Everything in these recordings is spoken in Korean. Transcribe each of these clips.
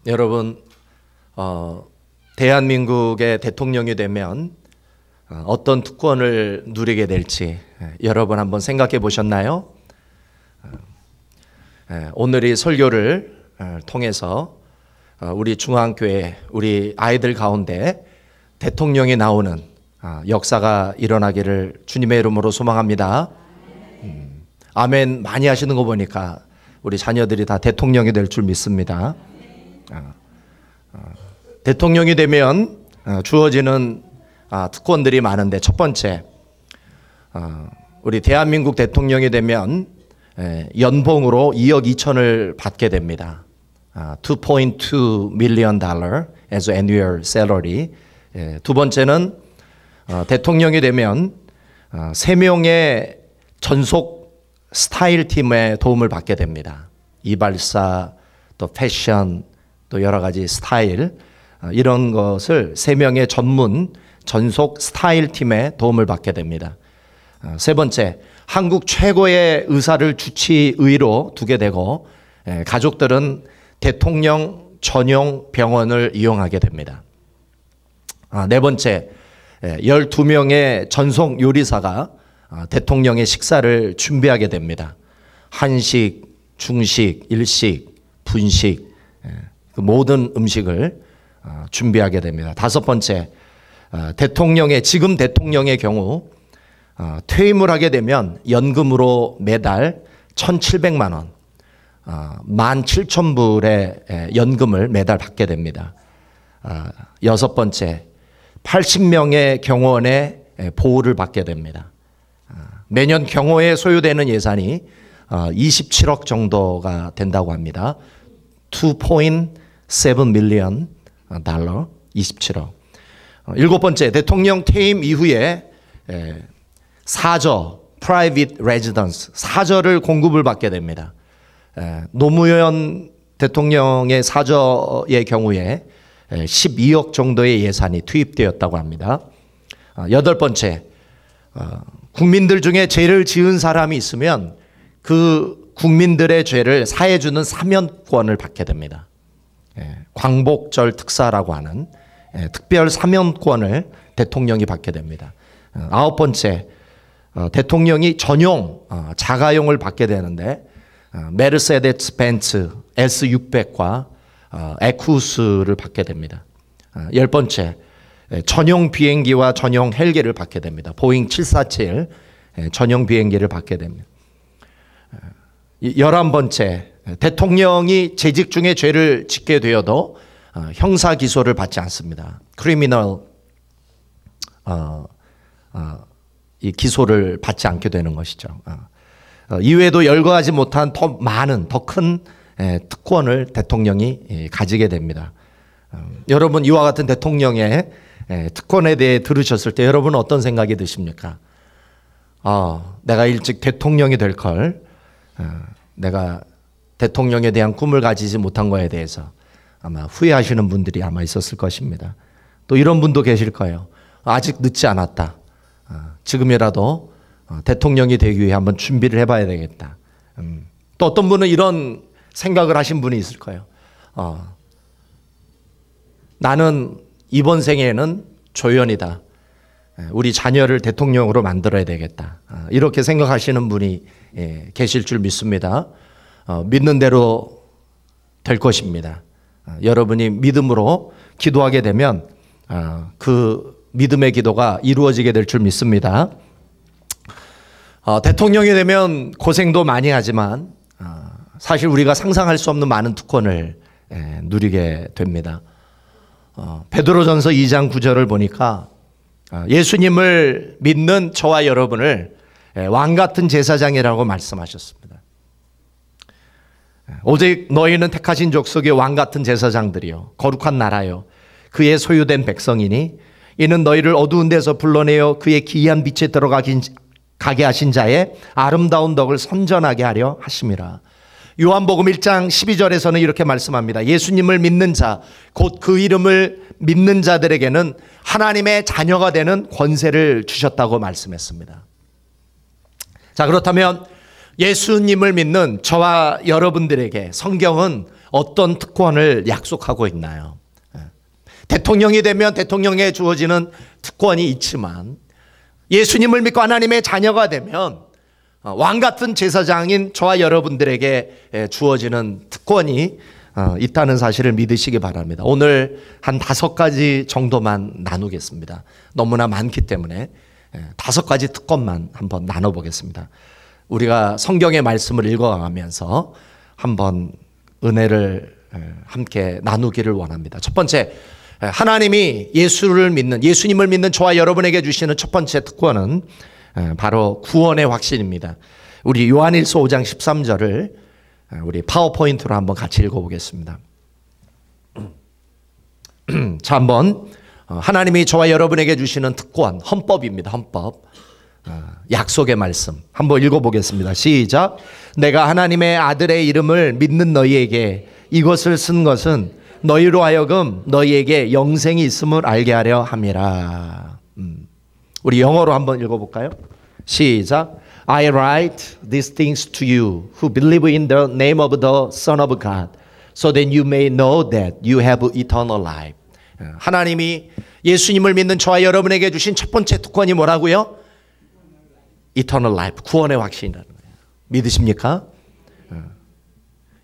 여러분, 대한민국의 대통령이 되면 어떤 특권을 누리게 될지 여러분 한번 생각해 보셨나요? 오늘 이 설교를 통해서 우리 중앙교회, 우리 아이들 가운데 대통령이 나오는 역사가 일어나기를 주님의 이름으로 소망합니다. 아멘 많이 하시는 거 보니까 우리 자녀들이 다 대통령이 될 줄 믿습니다. 대통령이 되면 주어지는 특권들이 많은데, 첫 번째, 우리 대한민국 대통령이 되면 연봉으로 2억 2천을 받게 됩니다. $2.2 million as annual salary. 두 번째는 대통령이 되면 3명의 전속 스타일 팀의 도움을 받게 됩니다. 이발사, 또 패션, 또 여러 가지 스타일, 이런 것을 3명의 전문 전속 스타일 팀의 도움을 받게 됩니다. 세 번째, 한국 최고의 의사를 주치의로 두게 되고, 가족들은 대통령 전용 병원을 이용하게 됩니다. 네 번째, 12명의 전속 요리사가 대통령의 식사를 준비하게 됩니다. 한식, 중식, 일식, 분식, 그 모든 음식을 준비하게 됩니다. 다섯 번째, 지금 대통령의 경우 퇴임을 하게 되면 연금으로 매달 1,700만 원, 17,000불의 연금을 매달 받게 됩니다. 여섯 번째, 80명의 경호원의 보호를 받게 됩니다. 매년 경호에 소요되는 예산이 27억 정도가 된다고 합니다. 2.7 million 달러, 27억. 일곱 번째, 대통령 퇴임 이후에 사저, private residence, 사저를 공급을 받게 됩니다. 노무현 대통령의 사저의 경우에 12억 정도의 예산이 투입되었다고 합니다. 여덟 번째, 국민들 중에 죄를 지은 사람이 있으면 그 국민들의 죄를 사해주는 사면권을 받게 됩니다. 광복절 특사라고 하는 특별 사면권을 대통령이 받게 됩니다. 아홉 번째, 대통령이 전용 자가용을 받게 되는데, 메르세데스 벤츠 S600과 에쿠스를 받게 됩니다. 열 번째, 전용 비행기와 전용 헬기를 받게 됩니다. 보잉 747 전용 비행기를 받게 됩니다. 11번째, 대통령이 재직 중에 죄를 짓게 되어도 형사 기소를 받지 않습니다. 크리미널 이 기소를 받지 않게 되는 것이죠. 이외에도 열거하지 못한 더 많은, 더 큰 특권을 대통령이 가지게 됩니다. 여러분, 이와 같은 대통령의 특권에 대해 들으셨을 때 여러분은 어떤 생각이 드십니까? 내가 일찍 대통령이 될 걸, 내가 대통령에 대한 꿈을 가지지 못한 거에 대해서 아마 후회하시는 분들이 아마 있었을 것입니다. 또 이런 분도 계실 거예요. 아직 늦지 않았다. 지금이라도 대통령이 되기 위해 한번 준비를 해봐야 되겠다. 또 어떤 분은 이런 생각을 하신 분이 있을 거예요. 나는 이번 생에는 조연이다. 우리 자녀를 대통령으로 만들어야 되겠다. 이렇게 생각하시는 분이 계실 줄 믿습니다. 믿는 대로 될 것입니다. 여러분이 믿음으로 기도하게 되면 그 믿음의 기도가 이루어지게 될 줄 믿습니다. 대통령이 되면 고생도 많이 하지만 사실 우리가 상상할 수 없는 많은 특권을 누리게 됩니다. 베드로전서 2장 9절을 보니까 예수님을 믿는 저와 여러분을 왕같은 제사장이라고 말씀하셨습니다. 오직 너희는 택하신 족속의 왕같은 제사장들이요, 거룩한 나라요, 그의 소유된 백성이니 이는 너희를 어두운 데서 불러내어 그의 기이한 빛에 가게 하신 자의 아름다운 덕을 선전하게 하려 하심이라. 요한복음 1장 12절에서는 이렇게 말씀합니다. 예수님을 믿는 자, 곧 그 이름을 믿는 자들에게는 하나님의 자녀가 되는 권세를 주셨다고 말씀했습니다. 자, 그렇다면 예수님을 믿는 저와 여러분들에게 성경은 어떤 특권을 약속하고 있나요? 대통령이 되면 대통령에 주어지는 특권이 있지만 예수님을 믿고 하나님의 자녀가 되면 왕 같은 제사장인 저와 여러분들에게 주어지는 특권이 있다는 사실을 믿으시기 바랍니다. 오늘 한 5가지 정도만 나누겠습니다. 너무나 많기 때문에 5가지 특권만 한번 나눠보겠습니다. 우리가 성경의 말씀을 읽어가면서 한번 은혜를 함께 나누기를 원합니다. 첫 번째, 하나님이 예수님을 믿는 저와 여러분에게 주시는 첫 번째 특권은 바로 구원의 확신입니다. 우리 요한일서 5장 13절을 우리 파워포인트로 한번 같이 읽어보겠습니다. 자, 한번 하나님이 저와 여러분에게 주시는 특권, 헌법입니다. 헌법. 약속의 말씀 한번 읽어보겠습니다. 시작. 내가 하나님의 아들의 이름을 믿는 너희에게 이것을 쓴 것은 너희로 하여금 너희에게 영생이 있음을 알게 하려 함이라. 우리 영어로 한번 읽어볼까요? 시작. I write these things to you who believe in the name of the Son of God, so that you may know that you have eternal life. 하나님이 예수님을 믿는 저와 여러분에게 주신 첫 번째 특권이 뭐라고요? Eternal life, 구원의 확신이라는 거예요. 믿으십니까?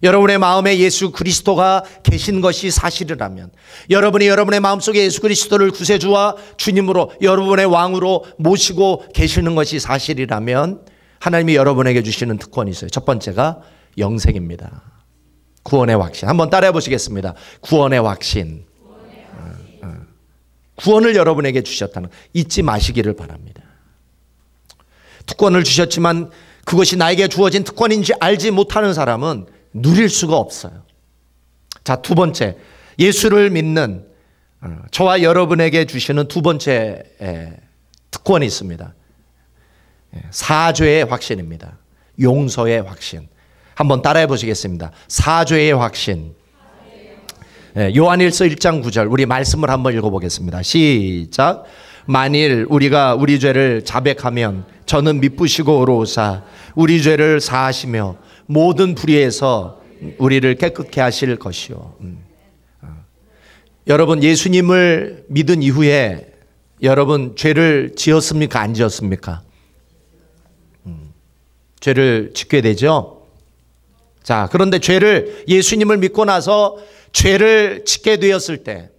여러분의 마음에 예수 그리스도가 계신 것이 사실이라면, 여러분이 여러분의 마음속에 예수 그리스도를 구세주와 주님으로 여러분의 왕으로 모시고 계시는 것이 사실이라면 하나님이 여러분에게 주시는 특권이 있어요. 첫 번째가 영생입니다. 구원의 확신. 한번 따라해 보시겠습니다. 구원의 확신. 구원을 여러분에게 주셨다는 거 잊지 마시기를 바랍니다. 특권을 주셨지만 그것이 나에게 주어진 특권인지 알지 못하는 사람은 누릴 수가 없어요. 자, 두 번째, 예수를 믿는 저와 여러분에게 주시는 두 번째 특권이 있습니다. 사죄의 확신입니다. 용서의 확신. 한번 따라해 보시겠습니다. 사죄의 확신. 요한일서 1장 9절 우리 말씀을 한번 읽어보겠습니다. 시작. 만일 우리가 우리 죄를 자백하면 저는 미쁘시고 의로우사 우리 죄를 사하시며 모든 불의에서 우리를 깨끗게 하실 것이요. 여러분, 예수님을 믿은 이후에 여러분 죄를 지었습니까? 안 지었습니까? 죄를 짓게 되죠. 자, 그런데 예수님을 믿고 나서 죄를 짓게 되었을 때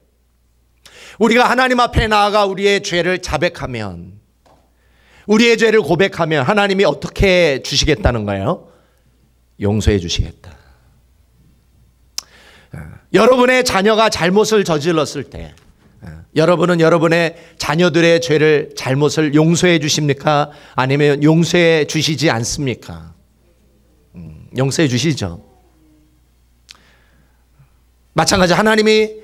우리가 하나님 앞에 나아가 우리의 죄를 자백하면, 우리의 죄를 고백하면 하나님이 어떻게 주시겠다는 거예요? 용서해 주시겠다. 여러분의 자녀가 잘못을 저질렀을 때 여러분은 여러분의 자녀들의 죄를, 잘못을 용서해 주십니까? 아니면 용서해 주시지 않습니까? 용서해 주시죠. 마찬가지 하나님이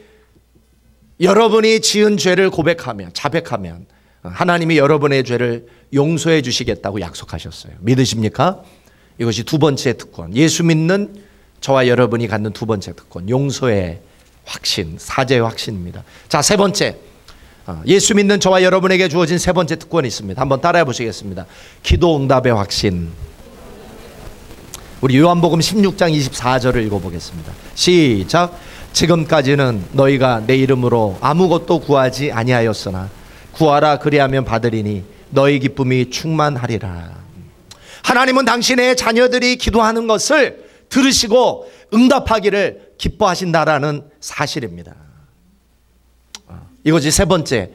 여러분이 지은 죄를 고백하면, 자백하면 하나님이 여러분의 죄를 용서해 주시겠다고 약속하셨어요. 믿으십니까? 이것이 두 번째 특권, 예수 믿는 저와 여러분이 갖는 두 번째 특권, 용서의 확신, 사죄의 확신입니다. 자, 세 번째, 예수 믿는 저와 여러분에게 주어진 세 번째 특권이 있습니다. 한번 따라해 보시겠습니다. 기도 응답의 확신. 우리 요한복음 16장 24절을 읽어보겠습니다. 시작. 지금까지는 너희가 내 이름으로 아무것도 구하지 아니하였으나 구하라 그리하면 받으리니 너희 기쁨이 충만하리라. 하나님은 당신의 자녀들이 기도하는 것을 들으시고 응답하기를 기뻐하신다라는 사실입니다. 이것이 세 번째,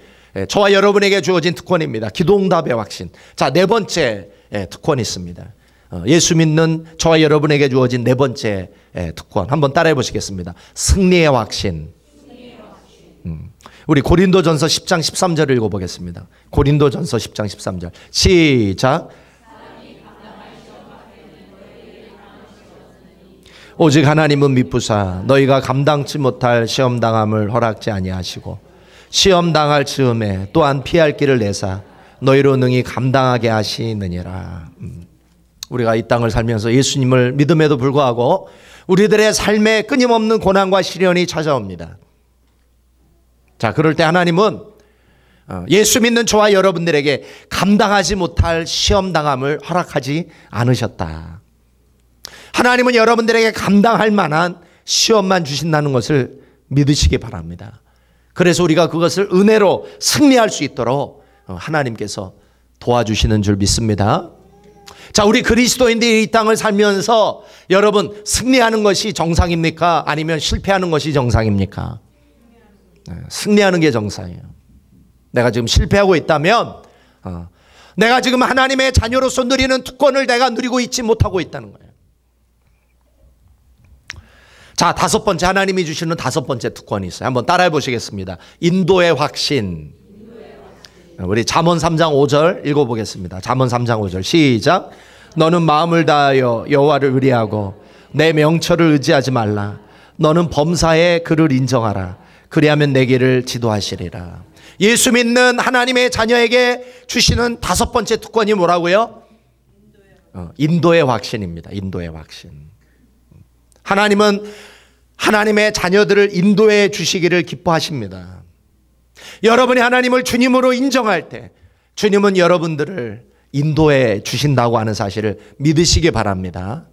저와 여러분에게 주어진 특권입니다. 기도 응답의 확신. 자, 네 번째 특권이 있습니다. 예수 믿는 저와 여러분에게 주어진 네 번째 특권, 한번 따라해 보시겠습니다. 승리의 확신. 우리 고린도전서 10장 13절을 읽어보겠습니다. 고린도전서 10장 13절 시작. 오직 하나님은 미쁘사 너희가 감당치 못할 시험당함을 허락지 아니하시고 시험당할 즈음에 또한 피할 길을 내사 너희로 능히 감당하게 하시느니라. 우리가 이 땅을 살면서 예수님을 믿음에도 불구하고 우리들의 삶에 끊임없는 고난과 시련이 찾아옵니다. 자, 그럴 때 하나님은 예수 믿는 저와 여러분들에게 감당하지 못할 시험당함을 허락하지 않으셨다. 하나님은 여러분들에게 감당할 만한 시험만 주신다는 것을 믿으시기 바랍니다. 그래서 우리가 그것을 은혜로 승리할 수 있도록 하나님께서 도와주시는 줄 믿습니다. 자, 우리 그리스도인들이 이 땅을 살면서 여러분 승리하는 것이 정상입니까? 아니면 실패하는 것이 정상입니까? 승리하는 게 정상이에요. 내가 지금 실패하고 있다면 내가 지금 하나님의 자녀로서 누리는 특권을 내가 누리고 있지 못하고 있다는 거예요. 자, 다섯 번째, 하나님이 주시는 다섯 번째 특권이 있어요. 한번 따라해 보시겠습니다. 인도의 확신. 우리 잠언 3장 5절 읽어보겠습니다. 잠언 3장 5절 시작. 너는 마음을 다하여 여호와를 의뢰하고 내 명철을 의지하지 말라. 너는 범사에 그를 인정하라. 그리하면 내 길을 지도하시리라. 예수 믿는 하나님의 자녀에게 주시는 다섯 번째 특권이 뭐라고요? 인도의 확신입니다. 인도의 확신. 하나님은 하나님의 자녀들을 인도해 주시기를 기뻐하십니다. 여러분이 하나님을 주님으로 인정할 때 주님은 여러분들을 인도해 주신다고 하는 사실을 믿으시기 바랍니다.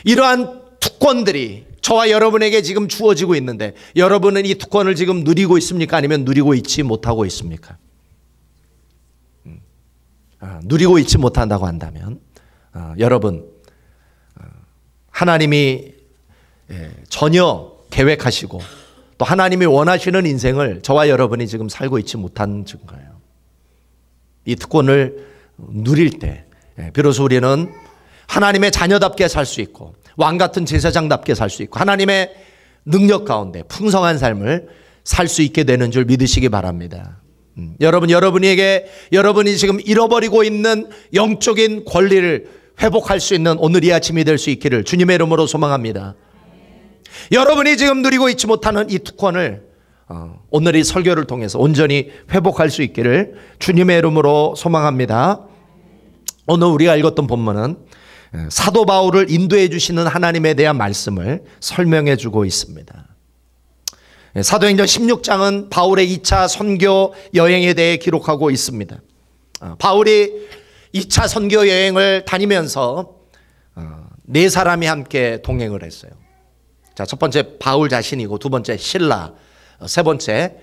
이러한 특권들이 저와 여러분에게 지금 주어지고 있는데 여러분은 이 특권을 지금 누리고 있습니까? 아니면 누리고 있지 못하고 있습니까? 누리고 있지 못한다고 한다면 여러분 하나님이 전혀 계획하시고 또 하나님이 원하시는 인생을 저와 여러분이 지금 살고 있지 못한 증거예요. 이 특권을 누릴 때 비로소 우리는 하나님의 자녀답게 살 수 있고 왕 같은 제사장답게 살 수 있고 하나님의 능력 가운데 풍성한 삶을 살 수 있게 되는 줄 믿으시기 바랍니다. 여러분이 지금 잃어버리고 있는 영적인 권리를 회복할 수 있는 오늘 이 아침이 될 수 있기를 주님의 이름으로 소망합니다. 여러분이 지금 누리고 있지 못하는 이 특권을 오늘 이 설교를 통해서 온전히 회복할 수 있기를 주님의 이름으로 소망합니다. 오늘 우리가 읽었던 본문은 사도 바울을 인도해 주시는 하나님에 대한 말씀을 설명해 주고 있습니다. 사도행전 16장은 바울의 2차 선교 여행에 대해 기록하고 있습니다. 바울이 2차 선교 여행을 다니면서 네 사람이 함께 동행을 했어요. 자, 첫 번째 바울 자신이고 두 번째 실라, 세 번째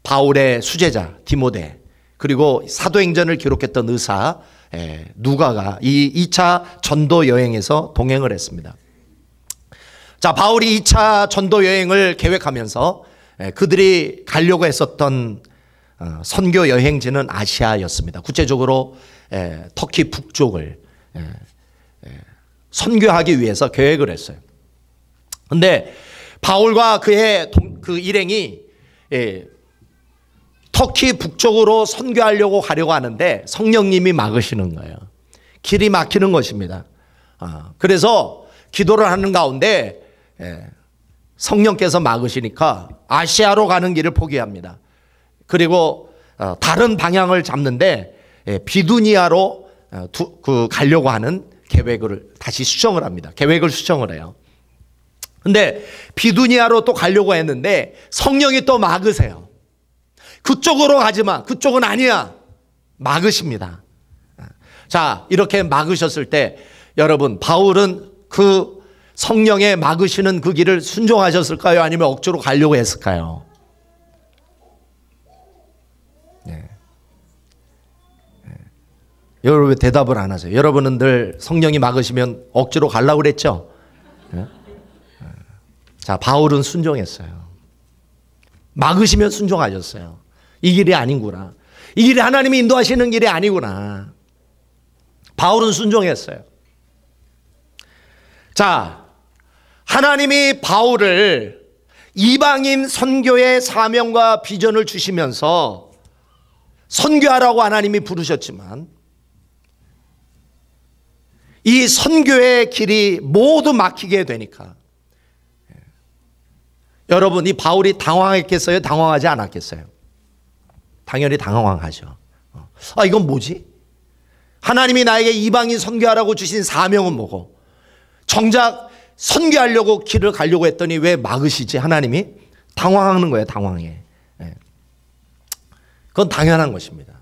바울의 수제자 디모데, 그리고 사도행전을 기록했던 의사 누가가 이 2차 전도 여행에서 동행을 했습니다. 자, 바울이 2차 전도 여행을 계획하면서 그들이 가려고 했었던 선교 여행지는 아시아였습니다. 구체적으로 터키 북쪽을 선교하기 위해서 계획을 했어요. 그런데 바울과 그의 그 일행이 터키 북쪽으로 선교하려고 가려고 하는데 성령님이 막으시는 거예요. 길이 막히는 것입니다. 그래서 기도를 하는 가운데 성령께서 막으시니까 아시아로 가는 길을 포기합니다. 그리고 다른 방향을 잡는데 비두니아로 가려고 하는 계획을 다시 수정을 합니다. 계획을 수정을 해요. 근데 비두니아로 또 가려고 했는데 성령이 또 막으세요. 그쪽으로 가지 마. 그쪽은 아니야. 막으십니다. 자, 이렇게 막으셨을 때 여러분, 바울은 그 성령에 막으시는 그 길을 순종하셨을까요? 아니면 억지로 가려고 했을까요? 여러분 왜 대답을 안 하세요? 여러분은 늘 성령이 막으시면 억지로 가려고 그랬죠? 자, 바울은 순종했어요. 막으시면 순종하셨어요. 이 길이 아니구나. 이 길이 하나님이 인도하시는 길이 아니구나. 바울은 순종했어요. 자, 하나님이 바울을 이방인 선교의 사명과 비전을 주시면서 선교하라고 하나님이 부르셨지만 이 선교의 길이 모두 막히게 되니까 여러분, 이 바울이 당황했겠어요? 당황하지 않았겠어요? 당연히 당황하죠. 이건 뭐지? 하나님이 나에게 이방인 선교하라고 주신 사명은 뭐고 정작 선교하려고 길을 가려고 했더니 왜 막으시지? 하나님이 당황하는 거예요. 당황해. 그건 당연한 것입니다.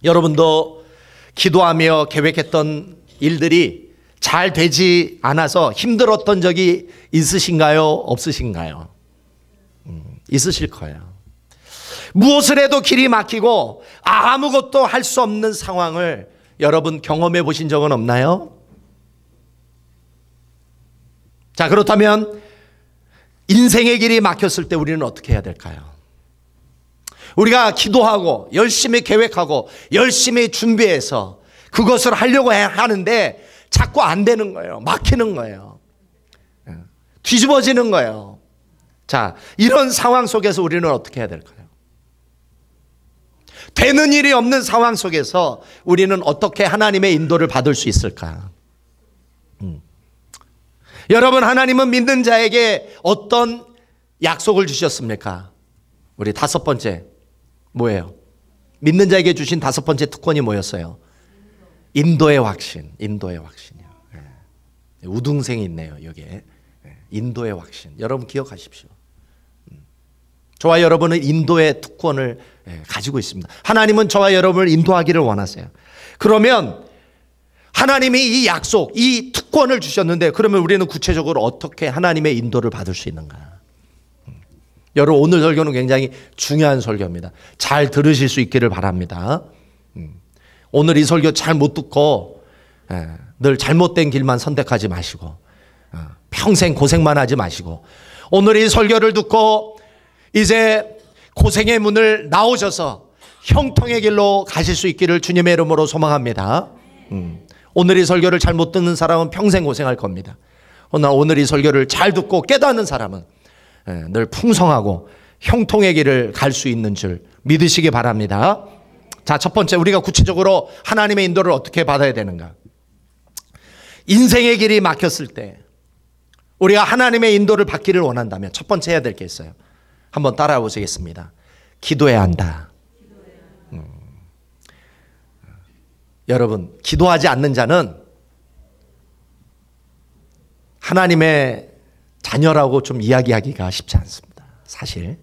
여러분도 기도하며 계획했던 일들이 잘 되지 않아서 힘들었던 적이 있으신가요? 없으신가요? 있으실 거예요. 무엇을 해도 길이 막히고 아무것도 할 수 없는 상황을 여러분 경험해 보신 적은 없나요? 자, 그렇다면 인생의 길이 막혔을 때 우리는 어떻게 해야 될까요? 우리가 기도하고 열심히 계획하고 열심히 준비해서 그것을 하려고 하는데 자꾸 안 되는 거예요. 막히는 거예요. 뒤집어지는 거예요. 자, 이런 상황 속에서 우리는 어떻게 해야 될까요? 되는 일이 없는 상황 속에서 우리는 어떻게 하나님의 인도를 받을 수 있을까? 여러분, 하나님은 믿는 자에게 어떤 약속을 주셨습니까? 우리 다섯 번째 뭐예요? 믿는 자에게 주신 다섯 번째 특권이 뭐였어요? 인도의 확신. 인도의 확신이요. 우등생이 있네요, 여기에. 인도의 확신. 여러분 기억하십시오. 저와 여러분은 인도의 특권을 가지고 있습니다. 하나님은 저와 여러분을 인도하기를 원하세요. 그러면 하나님이 이 약속, 이 특권을 주셨는데 그러면 우리는 구체적으로 어떻게 하나님의 인도를 받을 수 있는가? 여러분, 오늘 설교는 굉장히 중요한 설교입니다. 잘 들으실 수 있기를 바랍니다. 오늘 이 설교 잘 못 듣고 늘 잘못된 길만 선택하지 마시고 평생 고생만 하지 마시고 오늘 이 설교를 듣고 이제 고생의 문을 나오셔서 형통의 길로 가실 수 있기를 주님의 이름으로 소망합니다. 오늘 이 설교를 잘못 듣는 사람은 평생 고생할 겁니다. 그러나 오늘 이 설교를 잘 듣고 깨닫는 사람은 늘 풍성하고 형통의 길을 갈 수 있는 줄 믿으시기 바랍니다. 자, 첫 번째, 우리가 구체적으로 하나님의 인도를 어떻게 받아야 되는가? 인생의 길이 막혔을 때 우리가 하나님의 인도를 받기를 원한다면 첫 번째 해야 될 게 있어요. 한번 따라해 보시겠습니다. 기도해야 한다. 여러분, 기도하지 않는 자는 하나님의 자녀라고 좀 이야기하기가 쉽지 않습니다. 사실.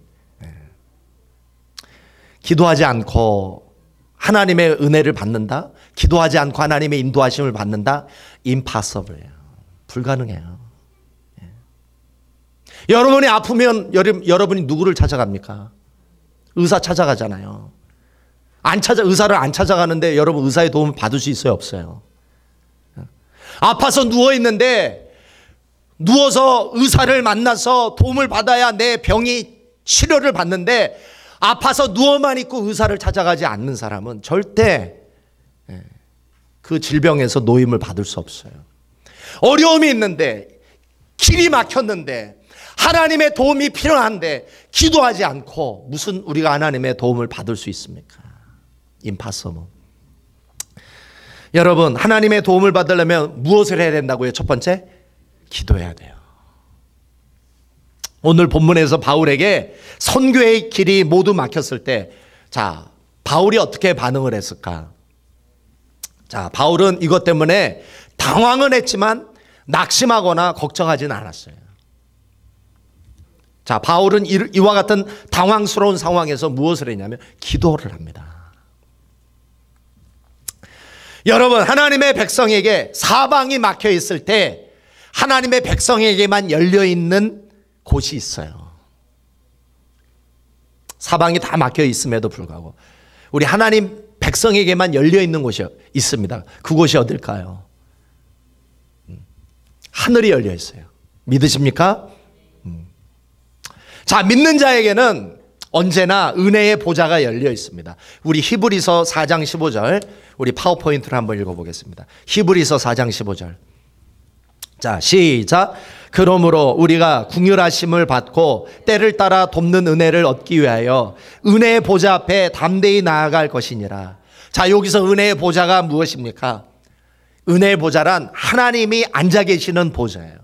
기도하지 않고 하나님의 은혜를 받는다? 기도하지 않고 하나님의 인도하심을 받는다? impossible예요. 불가능해요. 여러분이 아프면 여러분이 누구를 찾아갑니까? 의사 찾아가잖아요. 의사를 안 찾아가는데 여러분 의사의 도움을 받을 수 있어요, 없어요? 아파서 누워있는데 누워서 의사를 만나서 도움을 받아야 내 병이 치료를 받는데 아파서 누워만 있고 의사를 찾아가지 않는 사람은 절대 그 질병에서 노임을 받을 수 없어요. 어려움이 있는데 길이 막혔는데 하나님의 도움이 필요한데 기도하지 않고 무슨 우리가 하나님의 도움을 받을 수 있습니까? impossible. 여러분, 하나님의 도움을 받으려면 무엇을 해야 된다고요? 첫 번째, 기도해야 돼요. 오늘 본문에서 바울에게 선교의 길이 모두 막혔을 때, 자, 바울이 어떻게 반응을 했을까? 자, 바울은 이것 때문에 당황은 했지만 낙심하거나 걱정하지는 않았어요. 자, 바울은 이와 같은 당황스러운 상황에서 무엇을 했냐면 기도를 합니다. 여러분, 하나님의 백성에게 사방이 막혀 있을 때 하나님의 백성에게만 열려 있는 곳이 있어요. 사방이 다 막혀 있음에도 불구하고 우리 하나님 백성에게만 열려 있는 곳이 있습니다. 그곳이 어딜까요? 하늘이 열려 있어요. 믿으십니까? 자, 믿는 자에게는 언제나 은혜의 보좌가 열려 있습니다. 우리 히브리서 4장 15절, 우리 파워포인트를 한번 읽어보겠습니다. 히브리서 4장 15절. 자, 시작. 그러므로 우리가 긍휼하심을 받고 때를 따라 돕는 은혜를 얻기 위하여 은혜의 보좌 앞에 담대히 나아갈 것이니라. 자, 여기서 은혜의 보좌가 무엇입니까? 은혜의 보좌란 하나님이 앉아 계시는 보좌예요.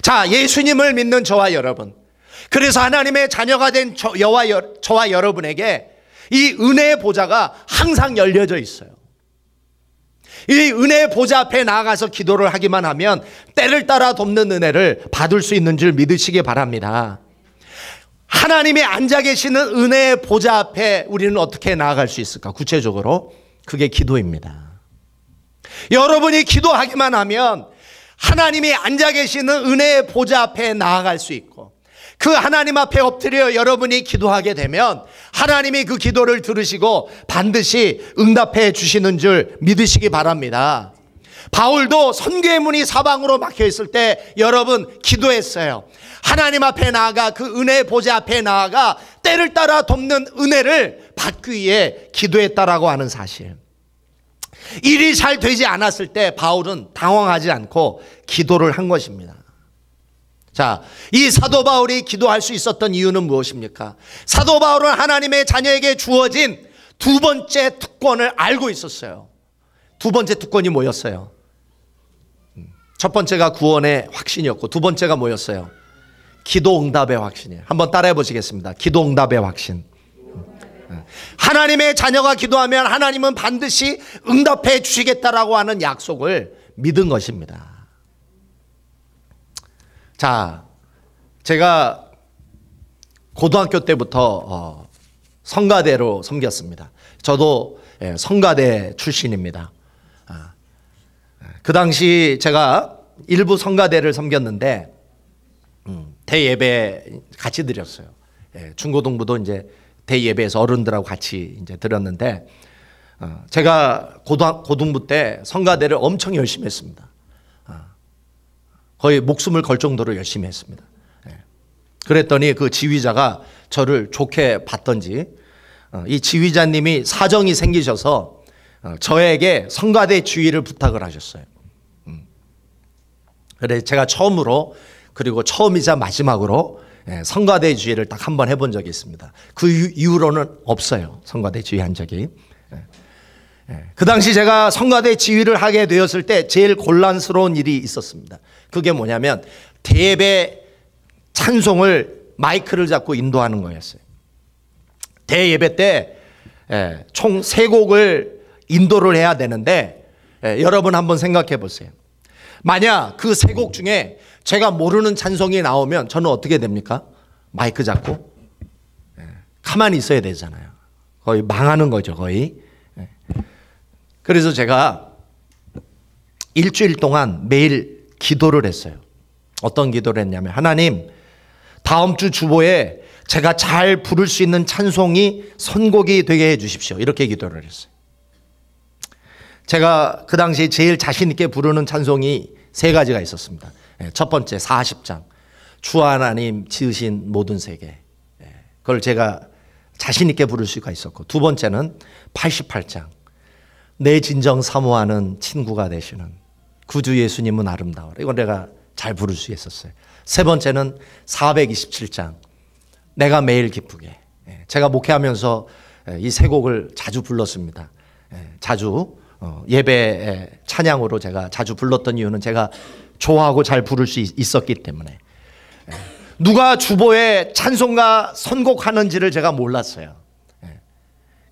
자, 예수님을 믿는 저와 여러분, 그래서 하나님의 자녀가 된 저와 여러분에게 이 은혜의 보좌가 항상 열려져 있어요. 이 은혜의 보좌 앞에 나아가서 기도를 하기만 하면 때를 따라 돕는 은혜를 받을 수 있는 줄 믿으시기 바랍니다. 하나님이 앉아 계시는 은혜의 보좌 앞에 우리는 어떻게 나아갈 수 있을까? 구체적으로 그게 기도입니다. 여러분이 기도하기만 하면 하나님이 앉아 계시는 은혜의 보좌 앞에 나아갈 수 있고, 그 하나님 앞에 엎드려 여러분이 기도하게 되면 하나님이 그 기도를 들으시고 반드시 응답해 주시는 줄 믿으시기 바랍니다. 바울도 선교의 문이 사방으로 막혀 있을 때 여러분 기도했어요. 하나님 앞에 나아가 그 은혜의 보좌 앞에 나아가 때를 따라 돕는 은혜를 받기 위해 기도했다라고 하는 사실. 일이 잘 되지 않았을 때 바울은 당황하지 않고 기도를 한 것입니다. 자, 이 사도 바울이 기도할 수 있었던 이유는 무엇입니까? 사도 바울은 하나님의 자녀에게 주어진 두 번째 특권을 알고 있었어요. 두 번째 특권이 뭐였어요? 첫 번째가 구원의 확신이었고, 두 번째가 뭐였어요? 기도 응답의 확신이에요. 한번 따라해 보시겠습니다. 기도 응답의 확신. 하나님의 자녀가 기도하면 하나님은 반드시 응답해 주시겠다라고 하는 약속을 믿은 것입니다. 자, 제가 고등학교 때부터 성가대로 섬겼습니다. 저도 성가대 출신입니다. 그 당시 제가 일부 성가대를 섬겼는데 대예배 같이 드렸어요. 중고등부도 이제 대예배에서 어른들하고 같이 이제 드렸는데, 제가 고등부 때 성가대를 엄청 열심히 했습니다. 거의 목숨을 걸 정도로 열심히 했습니다. 그랬더니 그 지휘자가 저를 좋게 봤던지 이 지휘자님이 사정이 생기셔서 저에게 성가대 지휘를 부탁을 하셨어요. 그래서 제가 처음으로, 그리고 처음이자 마지막으로 성가대 지휘를 딱 한 번 해본 적이 있습니다. 그 이후로는 없어요. 성가대 지휘 한 적이. 그 당시 제가 성가대 지휘를 하게 되었을 때 제일 곤란스러운 일이 있었습니다. 그게 뭐냐면 대예배 찬송을 마이크를 잡고 인도하는 거였어요. 대예배 때 총 3곡을 인도를 해야 되는데, 여러분 한번 생각해 보세요. 만약 그 3곡 중에 제가 모르는 찬송이 나오면 저는 어떻게 됩니까? 마이크 잡고 가만히 있어야 되잖아요. 거의 망하는 거죠, 거의. 그래서 제가 일주일 동안 매일 기도를 했어요. 어떤 기도를 했냐면, 하나님, 다음 주 주보에 제가 잘 부를 수 있는 찬송이 선곡이 되게 해 주십시오. 이렇게 기도를 했어요. 제가 그 당시 제일 자신 있게 부르는 찬송이 3가지가 있었습니다. 첫 번째 40장, 주 하나님 지으신 모든 세계, 그걸 제가 자신 있게 부를 수가 있었고, 두 번째는 88장, 내 진정 사모하는 친구가 되시는 구주 예수님은 아름다워라. 이건 내가 잘 부를 수 있었어요. 세 번째는 427장, 내가 매일 기쁘게. 제가 목회하면서 이 3곡을 자주 불렀습니다. 자주 예배 찬양으로 제가 자주 불렀던 이유는 제가 좋아하고 잘 부를 수 있었기 때문에. 누가 주보에 찬송가 선곡하는지를 제가 몰랐어요.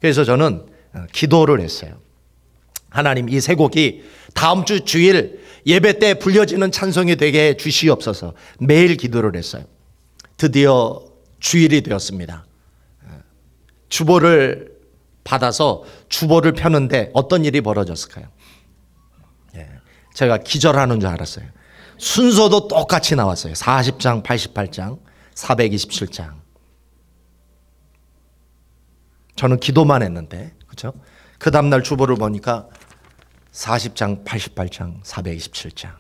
그래서 저는 기도를 했어요. 하나님, 이 3곡이 다음 주 주일 예배 때 불려지는 찬송이 되게 해 주시옵소서. 매일 기도를 했어요. 드디어 주일이 되었습니다. 주보를 받아서 주보를 펴는데 어떤 일이 벌어졌을까요? 제가 기절하는 줄 알았어요. 순서도 똑같이 나왔어요. 40장, 88장, 427장. 저는 기도만 했는데, 그렇죠? 그 다음날 주보를 보니까 40장, 88장, 427장.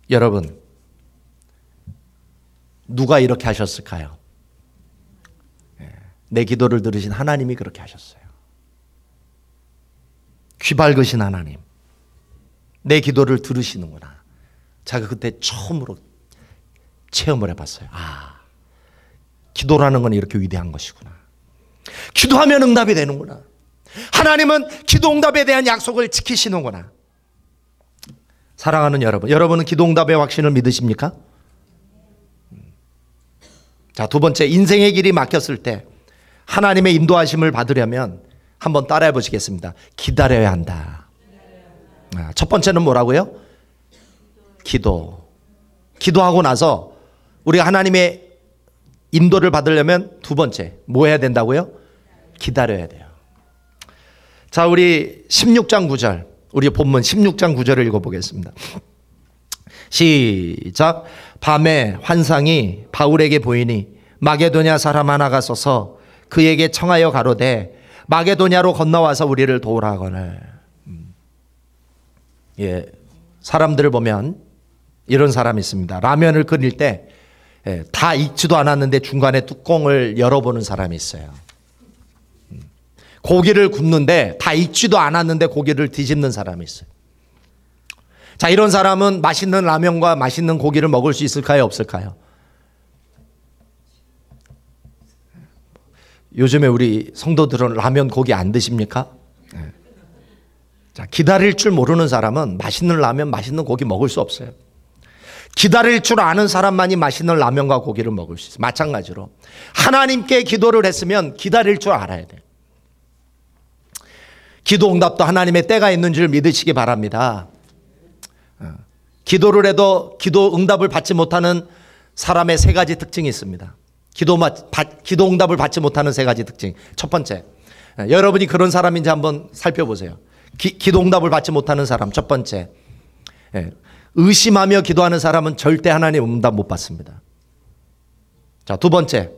여러분, 누가 이렇게 하셨을까요? 내 기도를 들으신 하나님이 그렇게 하셨어요. 귀 밝으신 하나님, 내 기도를 들으시는구나. 제가 그때 처음으로 체험을 해봤어요. 기도라는 건 이렇게 위대한 것이구나. 기도하면 응답이 되는구나. 하나님은 기도 응답에 대한 약속을 지키시는구나. 사랑하는 여러분, 여러분은 기도 응답의 확신을 믿으십니까? 자, 두 번째, 인생의 길이 막혔을 때 하나님의 인도하심을 받으려면 한번 따라해 보시겠습니다. 기다려야 한다. 첫 번째는 뭐라고요? 기도하고 나서 우리가 하나님의 인도를 받으려면 두 번째 뭐 해야 된다고요? 기다려야 돼요. 자, 우리 16장 9절, 우리 본문 16장 9절을 읽어보겠습니다. 시작. 밤에 환상이 바울에게 보이니 마게도냐 사람 하나가 서서 그에게 청하여 가로되 마게도냐로 건너와서 우리를 도우라 하거늘. 예, 사람들을 보면 이런 사람이 있습니다. 라면을 끓일 때 다 익지도 않았는데 중간에 뚜껑을 열어보는 사람이 있어요. 고기를 굽는데 다 익지도 않았는데 고기를 뒤집는 사람이 있어요. 자, 이런 사람은 맛있는 라면과 맛있는 고기를 먹을 수 있을까요? 없을까요? 요즘에 우리 성도들은 라면 고기 안 드십니까? 자, 기다릴 줄 모르는 사람은 맛있는 라면, 맛있는 고기 먹을 수 없어요. 기다릴 줄 아는 사람만이 맛있는 라면과 고기를 먹을 수 있어요. 마찬가지로 하나님께 기도를 했으면 기다릴 줄 알아야 돼요. 기도 응답도 하나님의 때가 있는 줄 믿으시기 바랍니다. 기도를 해도 기도 응답을 받지 못하는 사람의 세 가지 특징이 있습니다. 기도 응답을 받지 못하는 세 가지 특징. 첫 번째, 여러분이 그런 사람인지 한번 살펴보세요. 기도 응답을 받지 못하는 사람. 첫 번째, 의심하며 기도하는 사람은 절대 하나님 응답 못 받습니다. 자, 두 번째,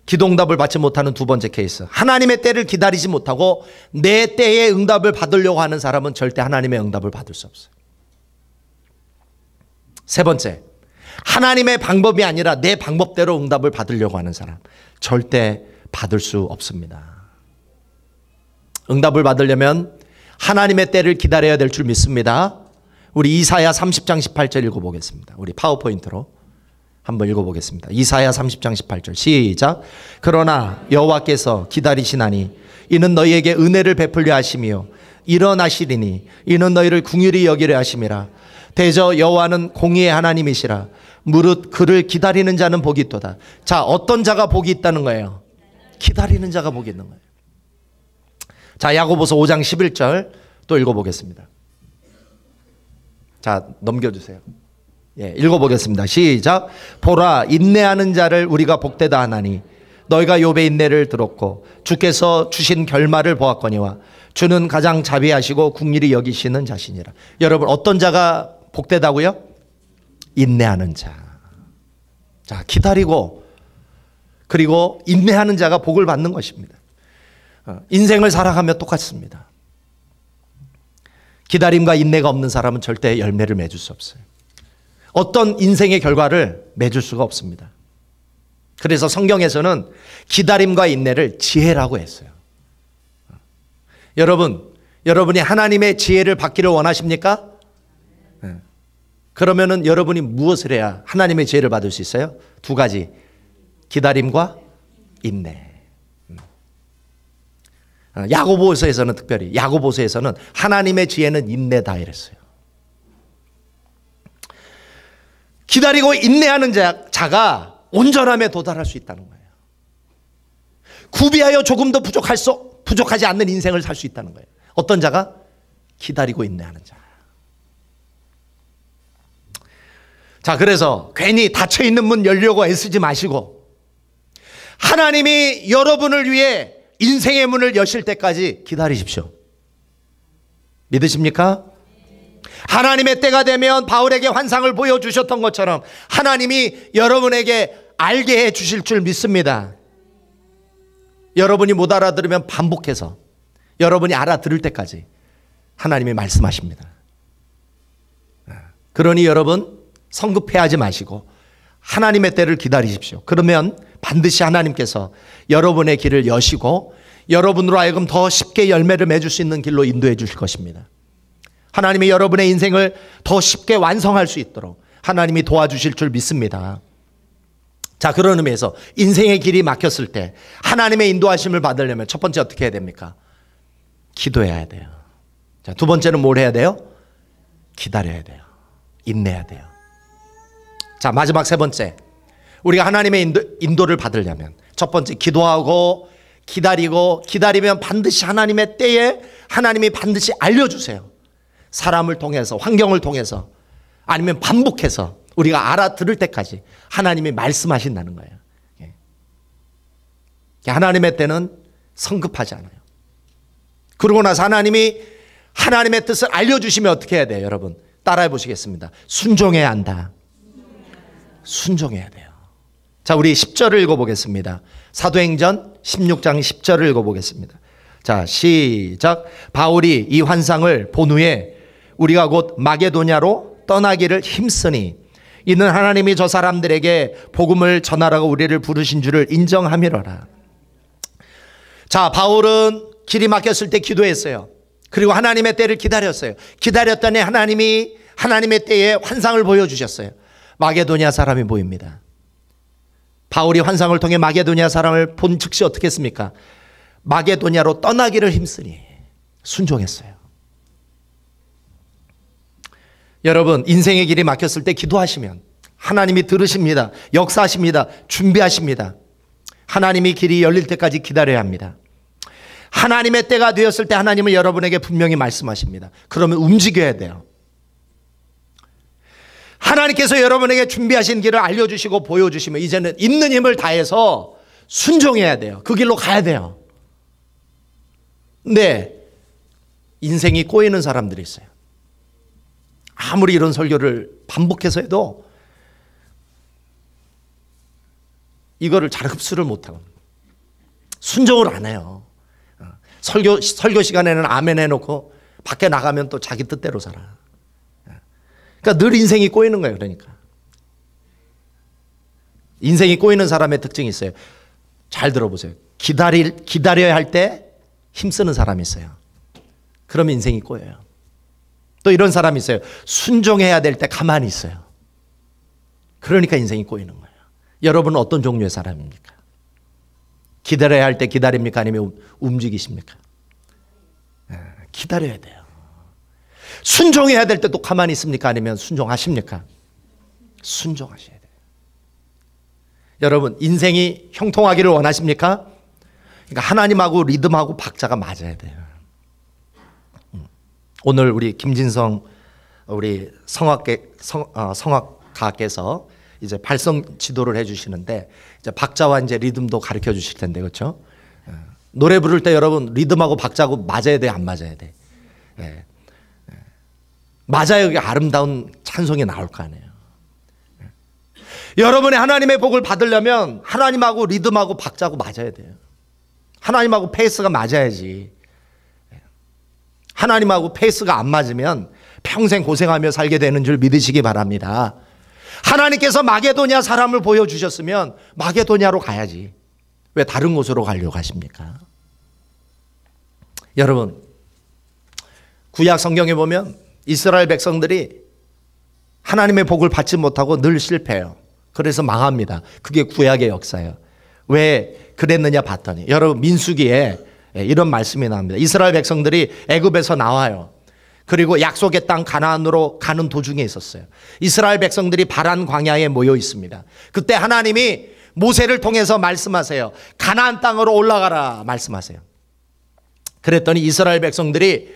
기도 응답을 받지 못하는 두 번째 케이스. 하나님의 때를 기다리지 못하고 내 때에 응답을 받으려고 하는 사람은 절대 하나님의 응답을 받을 수 없어요. 세 번째, 하나님의 방법이 아니라 내 방법대로 응답을 받으려고 하는 사람 절대 받을 수 없습니다. 응답을 받으려면 하나님의 때를 기다려야 될 줄 믿습니다. 우리 이사야 30장 18절 읽어보겠습니다. 우리 파워포인트로 한번 읽어보겠습니다. 이사야 30장 18절 시작. 그러나 여호와께서 기다리시나니 이는 너희에게 은혜를 베풀려 하심이요 일어나시리니 이는 너희를 긍휼히 여기려 하심이라. 대저 여호와는 공의의 하나님이시라. 무릇 그를 기다리는 자는 복이 있도다. 자, 어떤 자가 복이 있다는 거예요? 기다리는 자가 복이 있는 거예요. 자, 야고보서 5장 11절 또 읽어보겠습니다. 자, 넘겨주세요. 예, 읽어보겠습니다. 시작. 보라, 인내하는 자를 우리가 복되다 하나니 너희가 욥의 인내를 들었고 주께서 주신 결말을 보았거니와 주는 가장 자비하시고 긍휼히 여기시는 자시니라. 여러분, 어떤 자가 복되다고요? 인내하는 자. 자, 기다리고 그리고 인내하는 자가 복을 받는 것입니다. 인생을 살아가며 똑같습니다. 기다림과 인내가 없는 사람은 절대 열매를 맺을 수 없어요. 어떤 인생의 결과를 맺을 수가 없습니다. 그래서 성경에서는 기다림과 인내를 지혜라고 했어요. 여러분이 하나님의 지혜를 받기를 원하십니까? 그러면은 여러분이 무엇을 해야 하나님의 지혜를 받을 수 있어요? 두 가지. 기다림과 인내. 야고보서에서는 특별히 야고보서에서는 하나님의 지혜는 인내다 이랬어요. 기다리고 인내하는 자가 온전함에 도달할 수 있다는 거예요. 구비하여 조금도 부족하지 않는 인생을 살 수 있다는 거예요. 어떤 자가? 기다리고 인내하는 자. 자, 그래서 괜히 닫혀있는 문 열려고 애쓰지 마시고 하나님이 여러분을 위해 인생의 문을 여실 때까지 기다리십시오. 믿으십니까? 하나님의 때가 되면 바울에게 환상을 보여주셨던 것처럼 하나님이 여러분에게 알게 해 주실 줄 믿습니다. 여러분이 못 알아들으면 반복해서 여러분이 알아들을 때까지 하나님이 말씀하십니다. 그러니 여러분 성급해하지 마시고 하나님의 때를 기다리십시오. 그러면 반드시 하나님께서 여러분의 길을 여시고 여러분으로 하여금 더 쉽게 열매를 맺을 수 있는 길로 인도해 주실 것입니다. 하나님이 여러분의 인생을 더 쉽게 완성할 수 있도록 하나님이 도와주실 줄 믿습니다. 자, 그런 의미에서 인생의 길이 막혔을 때 하나님의 인도하심을 받으려면 첫 번째 어떻게 해야 됩니까? 기도해야 돼요. 자, 두 번째는 뭘 해야 돼요? 기다려야 돼요. 인내해야 돼요. 자, 마지막 세 번째, 우리가 하나님의 인도를 받으려면 첫 번째 기도하고 기다리면 반드시 하나님의 때에 하나님이 반드시 알려주세요. 사람을 통해서, 환경을 통해서, 아니면 반복해서 우리가 알아들을 때까지 하나님이 말씀하신다는 거예요. 하나님의 때는 성급하지 않아요. 그러고 나서 하나님이 하나님의 뜻을 알려주시면 어떻게 해야 돼요? 여러분 따라해 보시겠습니다. 순종해야 한다. 순종해야 돼요. 자, 우리 10절을 읽어보겠습니다. 사도행전 16장 10절을 읽어보겠습니다. 자, 시작. 바울이 이 환상을 본 후에 우리가 곧 마게도냐로 떠나기를 힘쓰니 이는 하나님이 저 사람들에게 복음을 전하라고 우리를 부르신 줄을 인정함이로라. 자, 바울은 길이 막혔을 때 기도했어요. 그리고 하나님의 때를 기다렸어요. 기다렸더니 하나님이 하나님의 때에 환상을 보여주셨어요. 마게도냐 사람이 보입니다. 바울이 환상을 통해 마게도냐 사람을 본 즉시 어떻게 했습니까? 마게도냐로 떠나기를 힘쓰니 순종했어요. 여러분 인생의 길이 막혔을 때 기도하시면 하나님이 들으십니다. 역사하십니다. 준비하십니다. 하나님이 길이 열릴 때까지 기다려야 합니다. 하나님의 때가 되었을 때 하나님은 여러분에게 분명히 말씀하십니다. 그러면 움직여야 돼요. 하나님께서 여러분에게 준비하신 길을 알려주시고 보여주시면 이제는 있는 힘을 다해서 순종해야 돼요. 그 길로 가야 돼요. 근데 인생이 꼬이는 사람들이 있어요. 아무리 이런 설교를 반복해서 해도 이거를 잘 흡수를 못하고 순종을 안 해요. 설교 시간에는 아멘 해놓고 밖에 나가면 또 자기 뜻대로 살아. 그러니까 늘 인생이 꼬이는 거예요. 그러니까 인생이 꼬이는 사람의 특징이 있어요. 잘 들어보세요. 기다려야 할 때 힘쓰는 사람이 있어요. 그러면 인생이 꼬여요. 또 이런 사람이 있어요. 순종해야 될 때 가만히 있어요. 그러니까 인생이 꼬이는 거예요. 여러분은 어떤 종류의 사람입니까? 기다려야 할 때 기다립니까? 아니면 움직이십니까? 기다려야 돼요. 순종해야 될 때 또 가만히 있습니까? 아니면 순종하십니까? 순종하셔야 돼요. 여러분 인생이 형통하기를 원하십니까? 그러니까 하나님하고 리듬하고 박자가 맞아야 돼요. 오늘 우리 김진성 우리 성악가께서 이제 발성 지도를 해주시는데 이제 박자와 이제 리듬도 가르쳐 주실 텐데 그렇죠? 노래 부를 때 여러분 리듬하고 박자하고 맞아야 돼, 안 맞아야 돼? 예. 맞아야 여기 아름다운 찬송이 나올 거 아니에요. 여러분의 하나님의 복을 받으려면 하나님하고 리듬하고 박자하고 맞아야 돼요. 하나님하고 페이스가 맞아야지. 하나님하고 페이스가 안 맞으면 평생 고생하며 살게 되는 줄 믿으시기 바랍니다. 하나님께서 마게도냐 사람을 보여주셨으면 마게도냐로 가야지. 왜 다른 곳으로 가려고 하십니까? 여러분 구약 성경에 보면 이스라엘 백성들이 하나님의 복을 받지 못하고 늘 실패해요. 그래서 망합니다. 그게 구약의 역사예요. 왜 그랬느냐 봤더니 여러분 민수기에 이런 말씀이 나옵니다. 이스라엘 백성들이 애굽에서 나와요. 그리고 약속의 땅 가나안으로 가는 도중에 있었어요. 이스라엘 백성들이 바란 광야에 모여 있습니다. 그때 하나님이 모세를 통해서 말씀하세요. 가나안 땅으로 올라가라 말씀하세요. 그랬더니 이스라엘 백성들이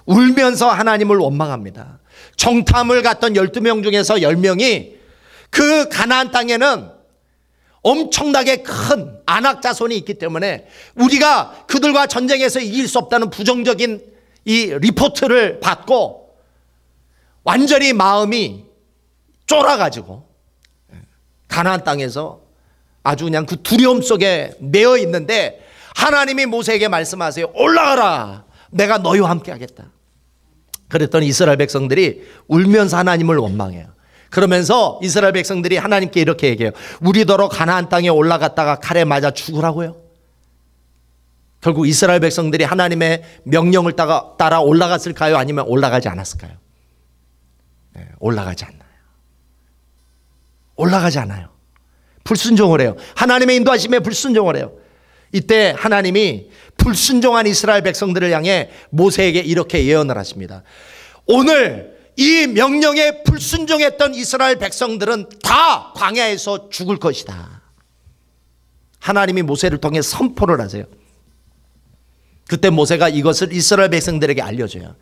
울면서 하나님을 원망합니다. 정탐을 갔던 12명 중에서 10명이 그 가나안 땅에는 엄청나게 큰 아낙 자손이 있기 때문에 우리가 그들과 전쟁에서 이길 수 없다는 부정적인 이 리포트를 받고 완전히 마음이 쫄아가지고 가나안 땅에서 아주 그냥 그 두려움 속에 매여 있는데 하나님이 모세에게 말씀하세요. 올라가라. 내가 너희와 함께 하겠다. 그랬더니 이스라엘 백성들이 울면서 하나님을 원망해요. 그러면서 이스라엘 백성들이 하나님께 이렇게 얘기해요. 우리더러 가나안 땅에 올라갔다가 칼에 맞아 죽으라고요? 결국 이스라엘 백성들이 하나님의 명령을 따라 올라갔을까요? 아니면 올라가지 않았을까요? 네, 올라가지 않나요? 올라가지 않아요. 불순종을 해요. 하나님의 인도하심에 불순종을 해요. 이때 하나님이 불순종한 이스라엘 백성들을 향해 모세에게 이렇게 예언을 하십니다. 오늘 이 명령에 불순종했던 이스라엘 백성들은 다 광야에서 죽을 것이다. 하나님이 모세를 통해 선포를 하세요. 그때 모세가 이것을 이스라엘 백성들에게 알려줘요.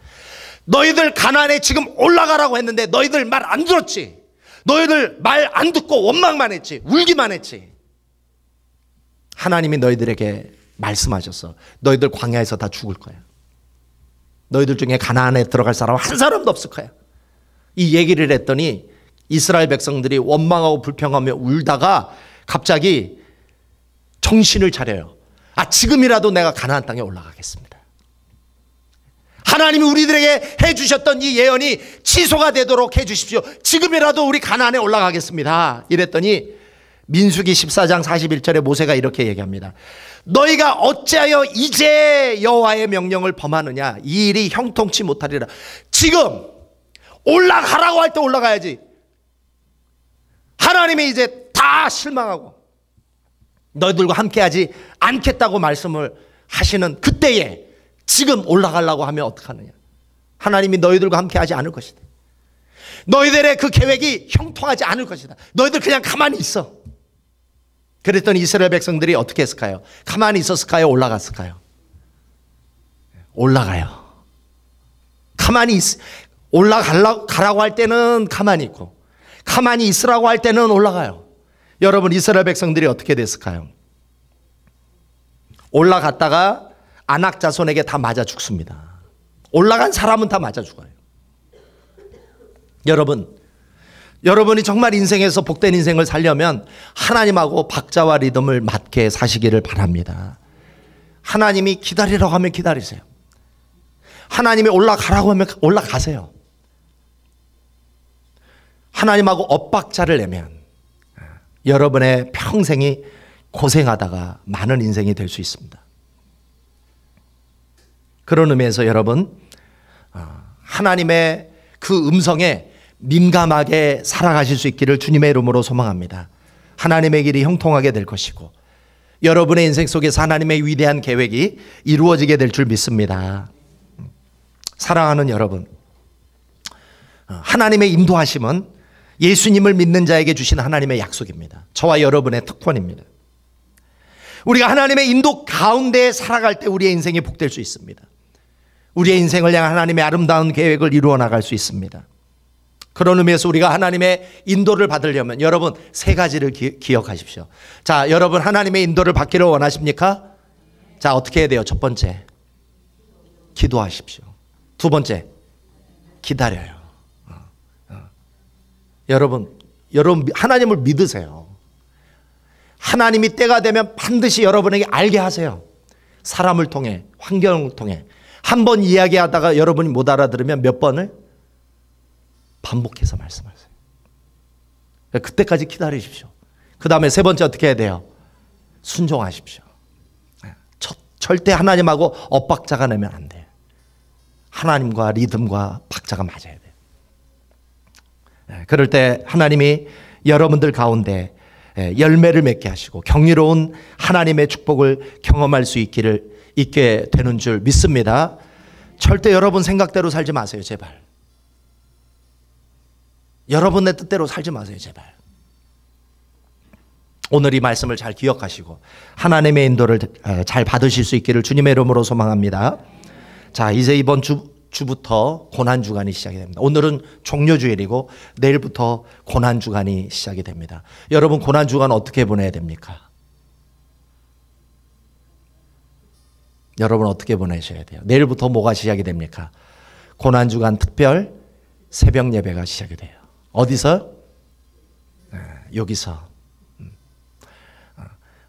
너희들 가나안에 지금 올라가라고 했는데 너희들 말 안 들었지. 너희들 말 안 듣고 원망만 했지. 울기만 했지. 하나님이 너희들에게 말씀하셨어. 너희들 광야에서 다 죽을 거야. 너희들 중에 가나안에 들어갈 사람 한 사람도 없을 거야. 이 얘기를 했더니 이스라엘 백성들이 원망하고 불평하며 울다가 갑자기 정신을 차려요. 지금이라도 내가 가나안 땅에 올라가겠습니다. 하나님이 우리들에게 해주셨던 이 예언이 취소가 되도록 해주십시오. 지금이라도 우리 가나안에 올라가겠습니다. 이랬더니 민수기 14장 41절에 모세가 이렇게 얘기합니다. 너희가 어찌하여 이제 여호와의 명령을 범하느냐. 이 일이 형통치 못하리라. 지금 올라가라고 할 때 올라가야지. 하나님이 이제 다 실망하고 너희들과 함께하지 않겠다고 말씀을 하시는 그때에 지금 올라가려고 하면 어떡하느냐. 하나님이 너희들과 함께하지 않을 것이다. 너희들의 그 계획이 형통하지 않을 것이다. 너희들 그냥 가만히 있어. 그랬더니 이스라엘 백성들이 어떻게 했을까요? 가만히 있었을까요? 올라갔을까요? 올라가요. 가만히 올라가라고 할 때는 가만히 있고 가만히 있으라고 할 때는 올라가요. 여러분, 이스라엘 백성들이 어떻게 됐을까요? 올라갔다가 아낙 자손에게 다 맞아 죽습니다. 올라간 사람은 다 맞아 죽어요. 여러분이 정말 인생에서 복된 인생을 살려면 하나님하고 박자와 리듬을 맞게 사시기를 바랍니다. 하나님이 기다리라고 하면 기다리세요. 하나님이 올라가라고 하면 올라가세요. 하나님하고 엇박자를 내면 여러분의 평생이 고생하다가 많은 인생이 될 수 있습니다. 그런 의미에서 여러분, 하나님의 그 음성에 민감하게 살아가실 수 있기를 주님의 이름으로 소망합니다. 하나님의 길이 형통하게 될 것이고 여러분의 인생 속에서 하나님의 위대한 계획이 이루어지게 될 줄 믿습니다. 사랑하는 여러분, 하나님의 인도하심은 예수님을 믿는 자에게 주신 하나님의 약속입니다. 저와 여러분의 특권입니다. 우리가 하나님의 인도 가운데 살아갈 때 우리의 인생이 복될 수 있습니다. 우리의 인생을 향한 하나님의 아름다운 계획을 이루어 나갈 수 있습니다. 그런 의미에서 우리가 하나님의 인도를 받으려면 여러분 세 가지를 기억하십시오. 자, 여러분 하나님의 인도를 받기를 원하십니까? 자, 어떻게 해야 돼요? 첫 번째, 기도하십시오. 두 번째, 기다려요. 여러분 하나님을 믿으세요. 하나님이 때가 되면 반드시 여러분에게 알게 하세요. 사람을 통해, 환경을 통해. 한 번 이야기하다가 여러분이 못 알아들으면 몇 번을 반복해서 말씀하세요. 그때까지 기다리십시오. 그 다음에 세 번째 어떻게 해야 돼요? 순종하십시오. 절대 하나님하고 엇박자가 내면 안 돼요. 하나님과 리듬과 박자가 맞아야 돼요. 그럴 때 하나님이 여러분들 가운데 열매를 맺게 하시고 경이로운 하나님의 축복을 경험할 수 있게 되는 줄 믿습니다. 절대 여러분 생각대로 살지 마세요. 제발. 여러분의 뜻대로 살지 마세요. 제발. 오늘 이 말씀을 잘 기억하시고 하나님의 인도를 잘 받으실 수 있기를 주님의 이름으로 소망합니다. 자, 이제 이번 주부터 고난주간이 시작이 됩니다. 오늘은 종료주일이고 내일부터 고난주간이 시작이 됩니다. 여러분 고난주간 어떻게 보내야 됩니까? 여러분 어떻게 보내셔야 돼요? 내일부터 뭐가 시작이 됩니까? 고난주간 특별 새벽 예배가 시작이 돼요. 어디서? 여기서.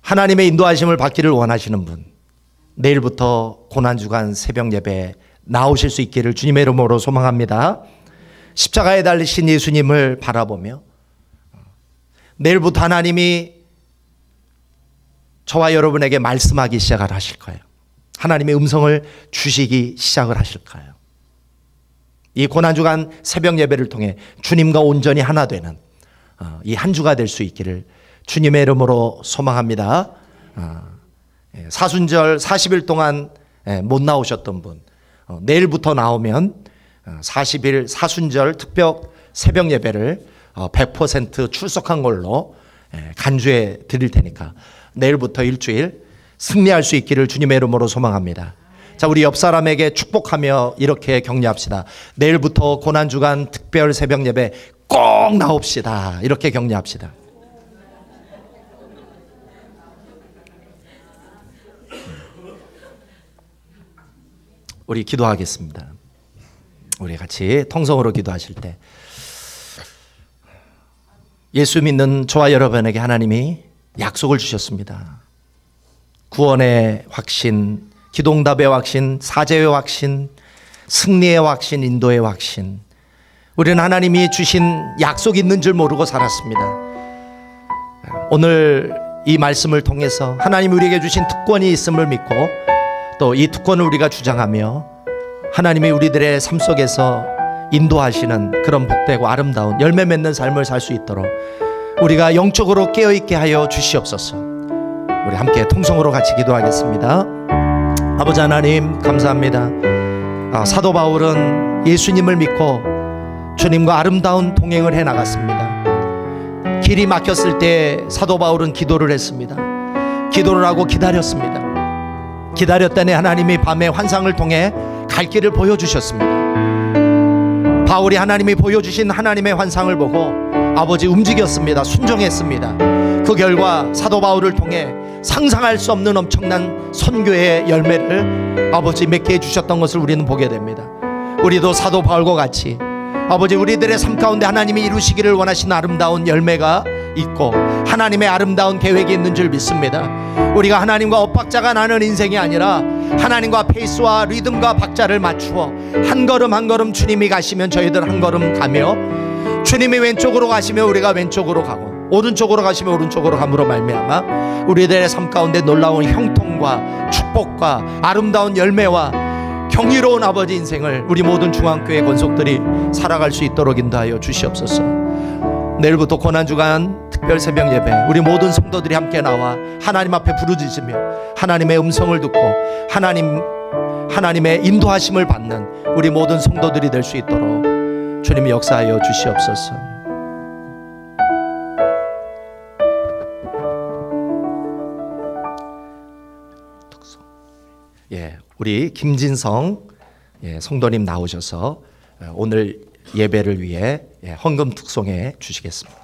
하나님의 인도하심을 받기를 원하시는 분, 내일부터 고난주간 새벽 예배 나오실 수 있기를 주님의 이름으로 소망합니다. 십자가에 달리신 예수님을 바라보며 내일부터 하나님이 저와 여러분에게 말씀하기 시작을 하실 거예요. 하나님의 음성을 주시기 시작을 하실 거예요. 이 고난주간 새벽 예배를 통해 주님과 온전히 하나 되는 이 한 주가 될 수 있기를 주님의 이름으로 소망합니다. 사순절 40일 동안 못 나오셨던 분, 내일부터 나오면 40일 사순절 특별 새벽 예배를 100% 출석한 걸로 간주해 드릴 테니까 내일부터 일주일 승리할 수 있기를 주님의 이름으로 소망합니다. 자, 우리 옆 사람에게 축복하며 이렇게 격려합시다. 내일부터 고난주간 특별 새벽 예배 꼭 나옵시다. 이렇게 격려합시다. 우리 기도하겠습니다. 우리 같이 통성으로 기도하실 때 예수 믿는 저와 여러분에게 하나님이 약속을 주셨습니다. 구원의 확신, 기도응답의 확신, 사죄의 확신, 승리의 확신, 인도의 확신. 우리는 하나님이 주신 약속이 있는 줄 모르고 살았습니다. 오늘 이 말씀을 통해서 하나님이 우리에게 주신 특권이 있음을 믿고 또 이 특권을 우리가 주장하며 하나님이 우리들의 삶 속에서 인도하시는 그런 복되고 아름다운 열매 맺는 삶을 살 수 있도록 우리가 영적으로 깨어있게 하여 주시옵소서. 우리 함께 통성으로 같이 기도하겠습니다. 아버지 하나님 감사합니다. 사도 바울은 예수님을 믿고 주님과 아름다운 동행을 해나갔습니다. 길이 막혔을 때 사도 바울은 기도를 했습니다. 기도를 하고 기다렸습니다. 기다렸더니 하나님이 밤에 환상을 통해 갈 길을 보여주셨습니다. 바울이 하나님이 보여주신 하나님의 환상을 보고 아버지 움직였습니다. 순종했습니다. 그 결과 사도 바울을 통해 상상할 수 없는 엄청난 선교의 열매를 아버지 맺게 해주셨던 것을 우리는 보게 됩니다. 우리도 사도 바울과 같이 아버지 우리들의 삶 가운데 하나님이 이루시기를 원하시는 아름다운 열매가 있고 하나님의 아름다운 계획이 있는 줄 믿습니다. 우리가 하나님과 엇박자가 나는 인생이 아니라 하나님과 페이스와 리듬과 박자를 맞추어 한 걸음 한 걸음 주님이 가시면 저희들 한 걸음 가며 주님이 왼쪽으로 가시면 우리가 왼쪽으로 가고 오른쪽으로 가시면 오른쪽으로 감으로 말미암아 우리들의 삶 가운데 놀라운 형통과 축복과 아름다운 열매와 경이로운 아버지 인생을 우리 모든 중앙교회 권속들이 살아갈 수 있도록 인도하여 주시옵소서. 내일부터 고난주간 특별 새벽 예배 우리 모든 성도들이 함께 나와 하나님 앞에 부르짖으며 하나님의 음성을 듣고 하나님의 인도하심을 받는 우리 모든 성도들이 될 수 있도록 주님이 역사하여 주시옵소서. 우리 김진성 성도님 나오셔서 오늘 예배를 위해 헌금 특송해 주시겠습니다.